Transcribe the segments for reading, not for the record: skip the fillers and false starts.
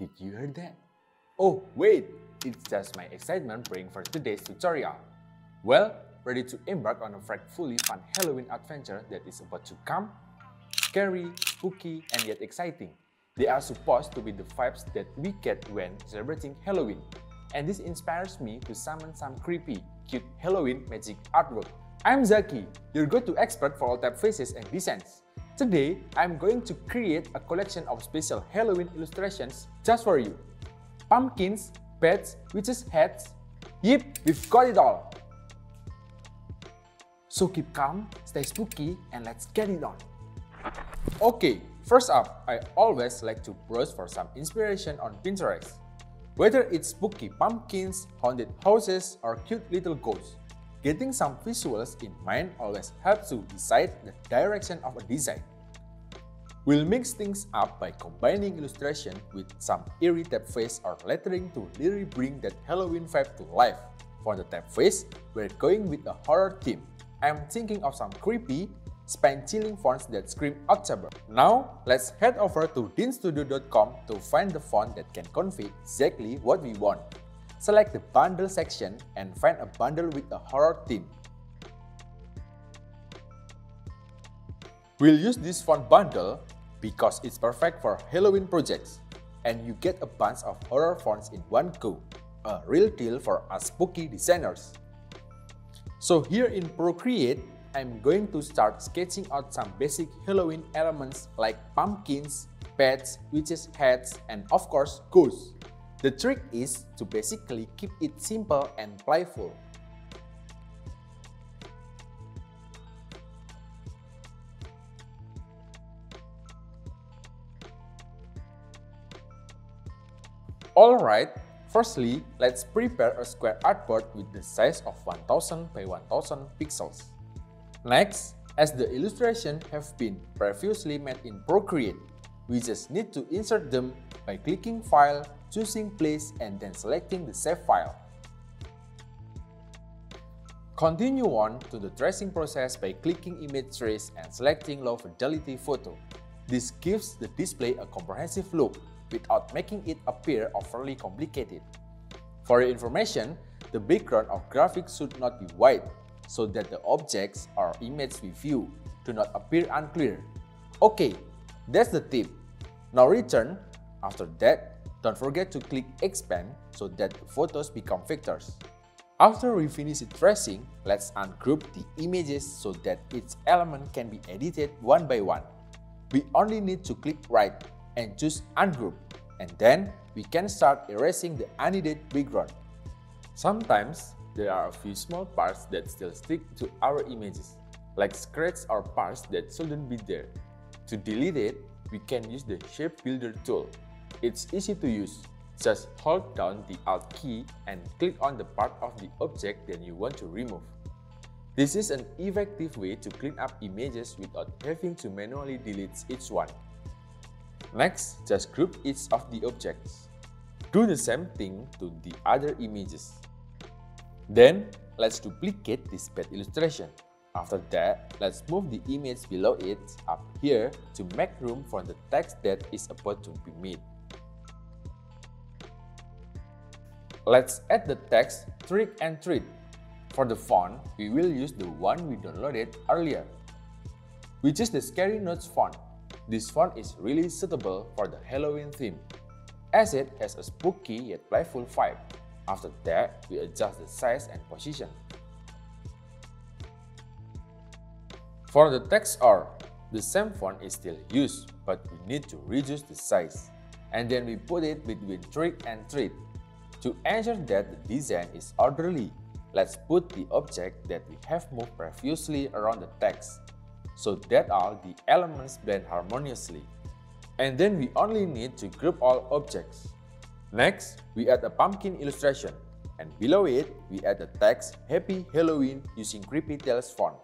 Did you hear that? Oh wait, it's just my excitement brain for today's tutorial. Well, ready to embark on a frightfully fun Halloween adventure that is about to come? Scary, spooky, and yet exciting. They are supposed to be the vibes that we get when celebrating Halloween. And this inspires me to summon some creepy, cute Halloween magic artwork. I'm Zaki, your go-to expert for all typefaces and designs. Today, I'm going to create a collection of special Halloween illustrations just for you. Pumpkins, bats, witches' hats. Yep, we've got it all! So keep calm, stay spooky, and let's get it on! Okay, first up, I always like to browse for some inspiration on Pinterest. Whether it's spooky pumpkins, haunted houses, or cute little ghosts, getting some visuals in mind always helps to decide the direction of a design. We'll mix things up by combining illustration with some eerie typeface or lettering to really bring that Halloween vibe to life. For the typeface, we're going with a horror theme. I'm thinking of some creepy, spine-chilling fonts that scream October. Now, let's head over to deanstudio.com to find the font that can convey exactly what we want. Select the bundle section and find a bundle with a horror theme. We'll use this font bundle because it's perfect for Halloween projects, and you get a bunch of horror fonts in one go, a real deal for us spooky designers. So here in Procreate, I'm going to start sketching out some basic Halloween elements like pumpkins, bats, witches' hats, and of course, ghosts. The trick is to basically keep it simple and playful. Alright, firstly, let's prepare a square artboard with the size of 1000 by 1000 pixels. Next, as the illustrations have been previously made in Procreate, we just need to insert them by clicking File, choosing Place, and then selecting the Save File. Continue on to the tracing process by clicking Image Trace and selecting Low Fidelity Photo. This gives the display a comprehensive look without making it appear overly complicated. For your information, the background of graphics should not be white, so that the objects or images we view do not appear unclear. Okay, that's the tip. Now return. After that, don't forget to click Expand so that the photos become vectors. After we finish the tracing, let's ungroup the images so that each element can be edited one by one. We only need to click right and choose Ungroup, and then we can start erasing the unneeded background. Sometimes, there are a few small parts that still stick to our images, like scratches or parts that shouldn't be there. To delete it, we can use the Shape Builder tool. It's easy to use. Just hold down the Alt key and click on the part of the object that you want to remove. This is an effective way to clean up images without having to manually delete each one. Next, just group each of the objects. Do the same thing to the other images. Then, let's duplicate this bat illustration. After that, let's move the image below it up here to make room for the text that is about to be made. Let's add the text Trick and Treat. For the font, we will use the one we downloaded earlier, which is the Scary Notes font. This font is really suitable for the Halloween theme, as it has a spooky yet playful vibe. After that, we adjust the size and position. For the text R, the same font is still used, but we need to reduce the size. And then we put it between Trick and Treat. To ensure that the design is orderly, let's put the object that we have moved previously around the text, so that all the elements blend harmoniously. And then we only need to group all objects. Next, we add a pumpkin illustration, and below it, we add the text Happy Halloween using Creepy Tales font.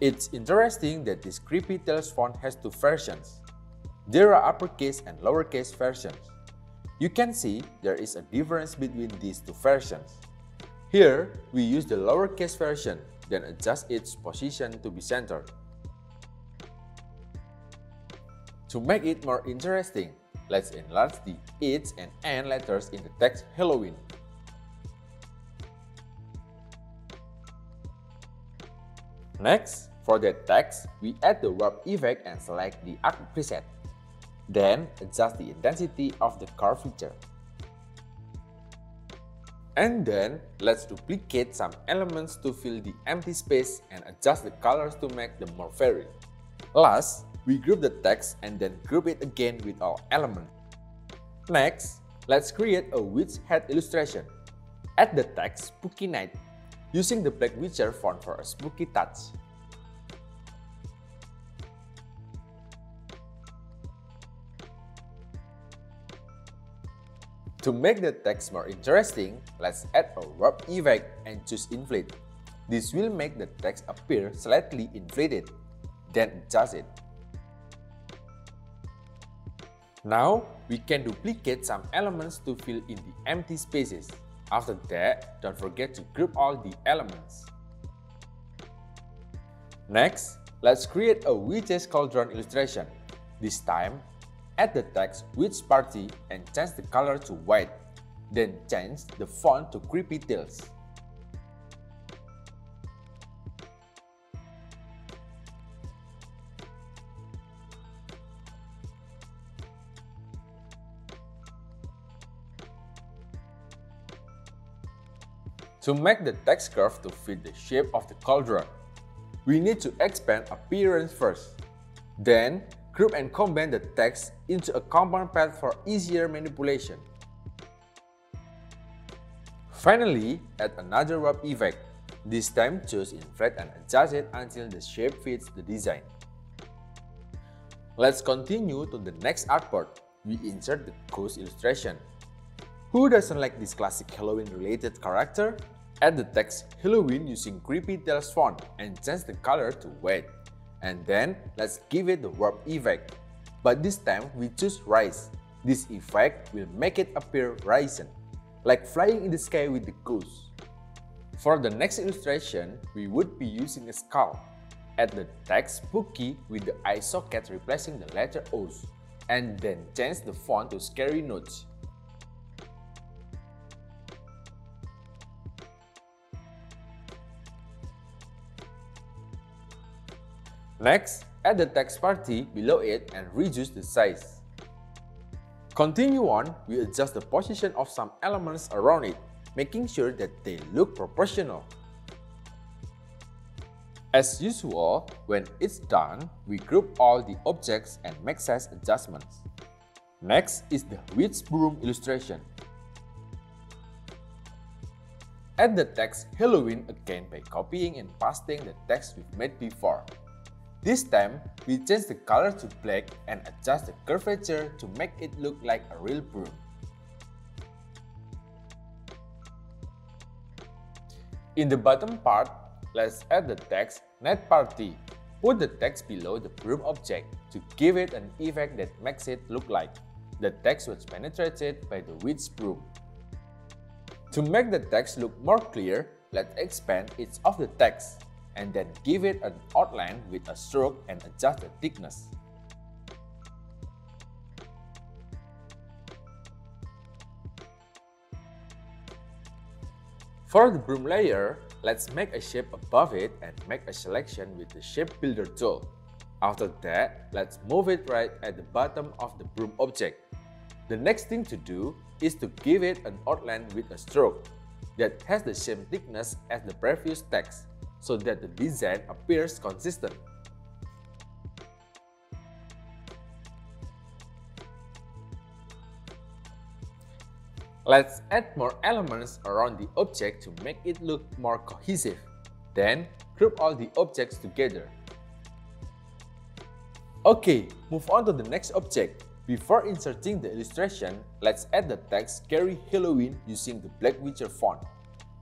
It's interesting that this Creepy Tales font has two versions. There are uppercase and lowercase versions. You can see there is a difference between these two versions. Here, we use the lowercase version, then adjust its position to be centered. To make it more interesting, let's enlarge the H and N letters in the text Halloween. Next, for that text, we add the warp effect and select the arc preset. Then, adjust the intensity of the curvature. And then, let's duplicate some elements to fill the empty space and adjust the colors to make them more varied. Last, we group the text and then group it again with all elements. Next, let's create a witch head illustration. Add the text Spooky Night, using the Black Witcher font for a spooky touch. To make the text more interesting, let's add a warp effect and choose Inflate. This will make the text appear slightly inflated. Then adjust it. Now, we can duplicate some elements to fill in the empty spaces. After that, don't forget to group all the elements. Next, let's create a witch's cauldron illustration. This time, add the text Witch Party and change the color to white. Then change the font to Creepy Tales. To make the text curve to fit the shape of the cauldron, we need to expand appearance first. Then, group and combine the text into a compound path for easier manipulation. Finally, add another warp effect. This time choose Inflate and adjust it until the shape fits the design. Let's continue to the next artboard. We insert the ghost illustration. Who doesn't like this classic Halloween-related character? Add the text Halloween using Creepy Tales font and change the color to white. And then, let's give it the warp effect. But this time, we choose Rise. This effect will make it appear risen, like flying in the sky with the ghost. For the next illustration, we would be using a skull. Add the text Spooky with the eye socket replacing the letter O's. And then change the font to Scary Notes. Next, add the text Party below it and reduce the size. Continue on, we adjust the position of some elements around it, making sure that they look proportional. As usual, when it's done, we group all the objects and make size adjustments. Next is the witch broom illustration. Add the text Halloween again by copying and pasting the text we've made before. This time, we change the color to black and adjust the curvature to make it look like a real broom. In the bottom part, let's add the text Night Party. Put the text below the broom object to give it an effect that makes it look like the text was penetrated by the witch broom. To make the text look more clear, let's expand each of the text and then give it an outline with a stroke and adjust the thickness. For the broom layer, let's make a shape above it and make a selection with the Shape Builder tool. After that, let's move it right at the bottom of the broom object. The next thing to do is to give it an outline with a stroke that has the same thickness as the previous text, so that the design appears consistent. Let's add more elements around the object to make it look more cohesive. Then, group all the objects together. Okay, move on to the next object. Before inserting the illustration, let's add the text Scary Halloween using the Black Witcher font.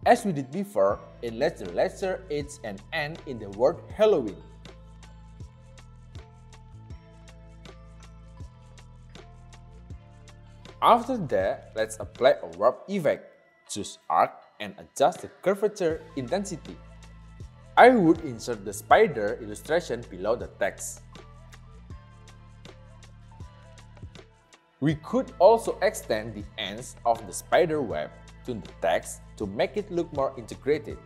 As we did before, enlarge the letter H and N in the word Halloween. After that, let's apply a warp effect. Choose Arc and adjust the curvature intensity. I would insert the spider illustration below the text. We could also extend the ends of the spider web to the text to make it look more integrated.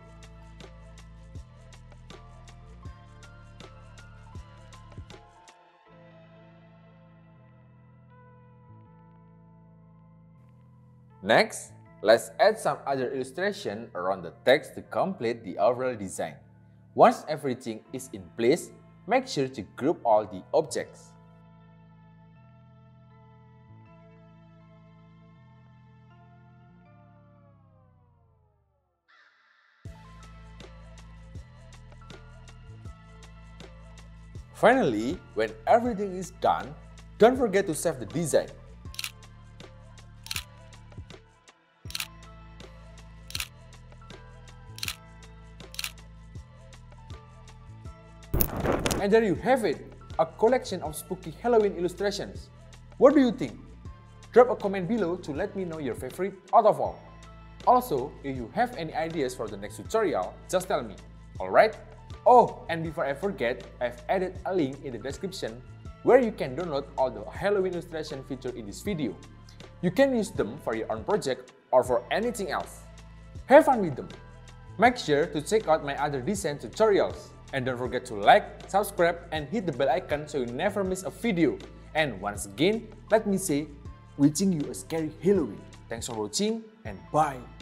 Next, let's add some other illustration around the text to complete the overall design. Once everything is in place, make sure to group all the objects. Finally, when everything is done, don't forget to save the design. And there you have it, a collection of spooky Halloween illustrations. What do you think? Drop a comment below to let me know your favorite out of all. Also, if you have any ideas for the next tutorial, just tell me, alright? Oh, and before I forget, I've added a link in the description where you can download all the Halloween illustration featured in this video. You can use them for your own project or for anything else. Have fun with them! Make sure to check out my other design tutorials. And don't forget to like, subscribe, and hit the bell icon so you never miss a video. And once again, let me say, wishing you a scary Halloween. Thanks for watching and bye!